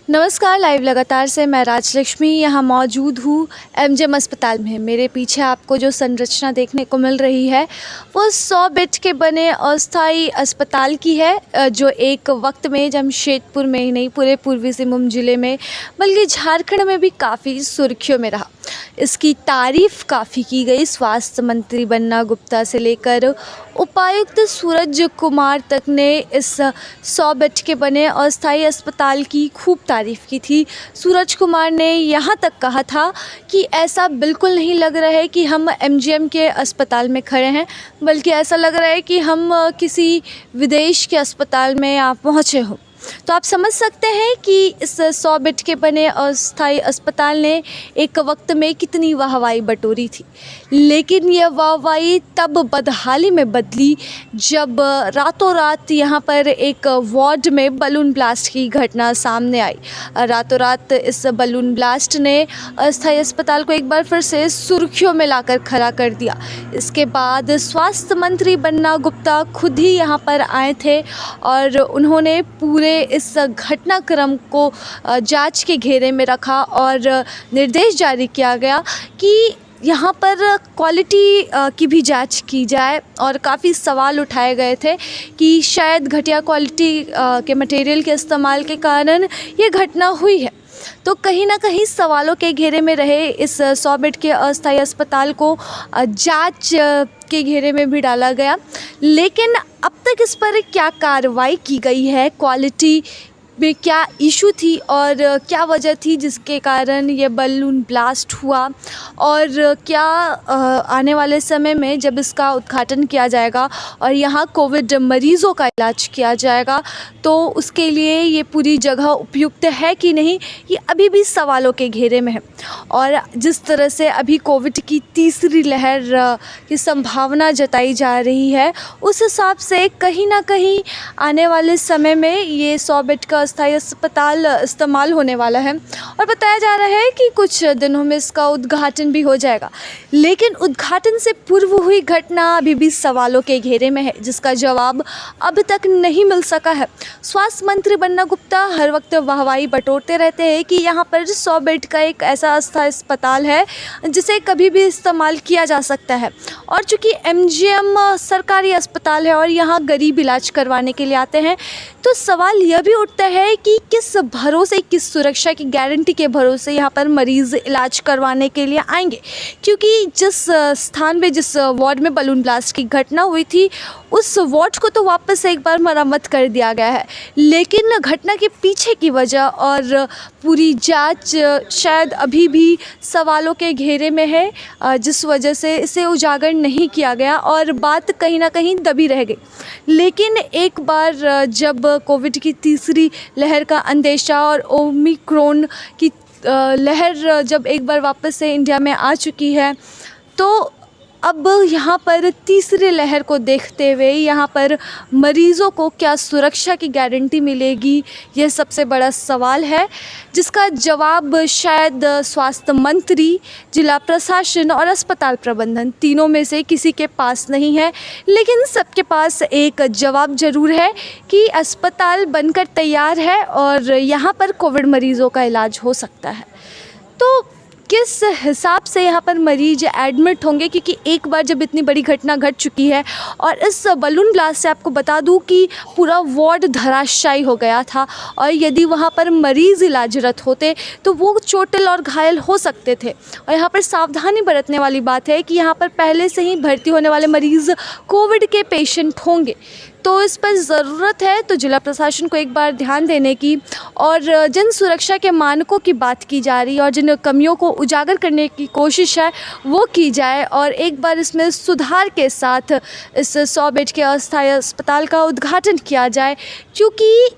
नमस्कार। लाइव लगातार से मैं राजलक्ष्मी यहाँ मौजूद हूँ एमजीएम अस्पताल में। मेरे पीछे आपको जो संरचना देखने को मिल रही है वो 100 बेड के बने अस्थायी अस्पताल की है, जो एक वक्त में जमशेदपुर में ही नहीं पूरे पूर्वी सिंहभूम जिले में बल्कि झारखंड में भी काफ़ी सुर्खियों में रहा। इसकी तारीफ़ काफ़ी की गई। स्वास्थ्य मंत्री बन्ना गुप्ता से लेकर उपायुक्त सूरज कुमार तक ने इस 100 बेड के बने अस्थायी अस्पताल की खूब तारीफ़ की थी। सूरज कुमार ने यहाँ तक कहा था कि ऐसा बिल्कुल नहीं लग रहा है कि हम एमजीएम के अस्पताल में खड़े हैं, बल्कि ऐसा लग रहा है कि हम किसी विदेश के अस्पताल में आप पहुँचे हो। तो आप समझ सकते हैं कि इस 100 बेड के बने अस्थायी अस्पताल ने एक वक्त में कितनी वाहवाही बटोरी थी। लेकिन यह वाहवाही तब बदहाली में बदली जब रातों रात यहाँ पर एक वार्ड में बलून ब्लास्ट की घटना सामने आई। रातों रात इस बलून ब्लास्ट ने अस्थायी अस्पताल को एक बार फिर से सुर्खियों में लाकर खड़ा कर दिया। इसके बाद स्वास्थ्य मंत्री बन्ना गुप्ता खुद ही यहाँ पर आए थे और उन्होंने पूरे इस घटनाक्रम को जांच के घेरे में रखा और निर्देश जारी किया गया कि यहाँ पर क्वालिटी की भी जांच की जाए। और काफ़ी सवाल उठाए गए थे कि शायद घटिया क्वालिटी के मटेरियल के इस्तेमाल के कारण ये घटना हुई है। तो कहीं ना कहीं सवालों के घेरे में रहे इस 100 बेड के अस्थायी अस्पताल को जांच के घेरे में भी डाला गया। लेकिन अब तक इस पर क्या कार्रवाई की गई है, क्वालिटी में क्या इशू थी और क्या वजह थी जिसके कारण ये बलून ब्लास्ट हुआ, और क्या आने वाले समय में जब इसका उद्घाटन किया जाएगा और यहाँ कोविड मरीज़ों का इलाज किया जाएगा तो उसके लिए ये पूरी जगह उपयुक्त है कि नहीं, ये अभी भी सवालों के घेरे में है। और जिस तरह से अभी कोविड की तीसरी लहर की संभावना जताई जा रही है, उस हिसाब से कहीं ना कहीं आने वाले समय में ये 100 बेड का अस्थायी अस्पताल इस्तेमाल होने वाला है और बताया जा रहा है कि कुछ दिनों में इसका उद्घाटन भी हो जाएगा। लेकिन उद्घाटन से पूर्व हुई घटना अभी भी सवालों के घेरे में है, जिसका जवाब अब तक नहीं मिल सका है। स्वास्थ्य मंत्री बन्ना गुप्ता हर वक्त वाहवाही बटोरते रहते हैं कि यहाँ पर 100 बेड का एक ऐसा अस्थायी अस्पताल है जिसे कभी भी इस्तेमाल किया जा सकता है। और चूँकि एमजीएम सरकारी अस्पताल है और यहाँ गरीब इलाज करवाने के लिए आते हैं, तो सवाल यह भी उठता है कि किस भरोसे, किस सुरक्षा की गारंटी के भरोसे यहाँ पर मरीज़ इलाज करवाने के लिए आएंगे। क्योंकि जिस स्थान पे, जिस वार्ड में बलून ब्लास्ट की घटना हुई थी, उस वार्ड को तो वापस से एक बार मरम्मत कर दिया गया है, लेकिन घटना के पीछे की वजह और पूरी जांच शायद अभी भी सवालों के घेरे में है, जिस वजह से इसे उजागर नहीं किया गया और बात कहीं ना कहीं दबी रह गई। लेकिन एक बार जब कोविड की तीसरी लहर का अंदेशा और ओमिक्रॉन की लहर जब एक बार वापस से इंडिया में आ चुकी है, तो अब यहाँ पर तीसरी लहर को देखते हुए यहाँ पर मरीज़ों को क्या सुरक्षा की गारंटी मिलेगी, यह सबसे बड़ा सवाल है, जिसका जवाब शायद स्वास्थ्य मंत्री, जिला प्रशासन और अस्पताल प्रबंधन तीनों में से किसी के पास नहीं है। लेकिन सबके पास एक जवाब ज़रूर है कि अस्पताल बनकर तैयार है और यहाँ पर कोविड मरीज़ों का इलाज हो सकता है। तो किस हिसाब से यहाँ पर मरीज एडमिट होंगे, क्योंकि एक बार जब इतनी बड़ी घटना घट चुकी है और इस बलून ब्लास्ट से आपको बता दूँ कि पूरा वार्ड धराशायी हो गया था और यदि वहाँ पर मरीज़ इलाजरत होते तो वो चोटिल और घायल हो सकते थे। और यहाँ पर सावधानी बरतने वाली बात है कि यहाँ पर पहले से ही भर्ती होने वाले मरीज़ कोविड के पेशेंट होंगे, तो इस पर ज़रूरत है तो जिला प्रशासन को एक बार ध्यान देने की, और जिन सुरक्षा के मानकों की बात की जा रही है और जिन कमियों को उजागर करने की कोशिश है वो की जाए और एक बार इसमें सुधार के साथ इस 100 बेड के अस्थायी अस्पताल का उद्घाटन किया जाए। क्योंकि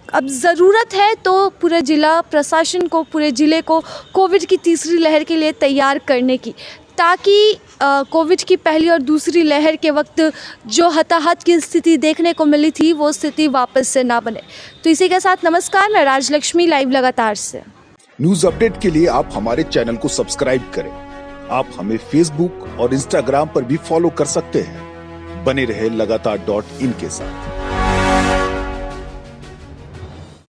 अब ज़रूरत है तो पूरे जिला प्रशासन को, पूरे ज़िले को कोविड की तीसरी लहर के लिए तैयार करने की, ताकि कोविड की पहली और दूसरी लहर के वक्त जो हताहत की स्थिति देखने को मिली थी वो स्थिति वापस से ना बने। तो इसी के साथ नमस्कार, मैं राजलक्ष्मी लाइव लगातार से। न्यूज अपडेट के लिए आप हमारे चैनल को सब्सक्राइब करें। आप हमें फेसबुक और इंस्टाग्राम पर भी फॉलो कर सकते हैं। बने रहे लगातार.in के साथ।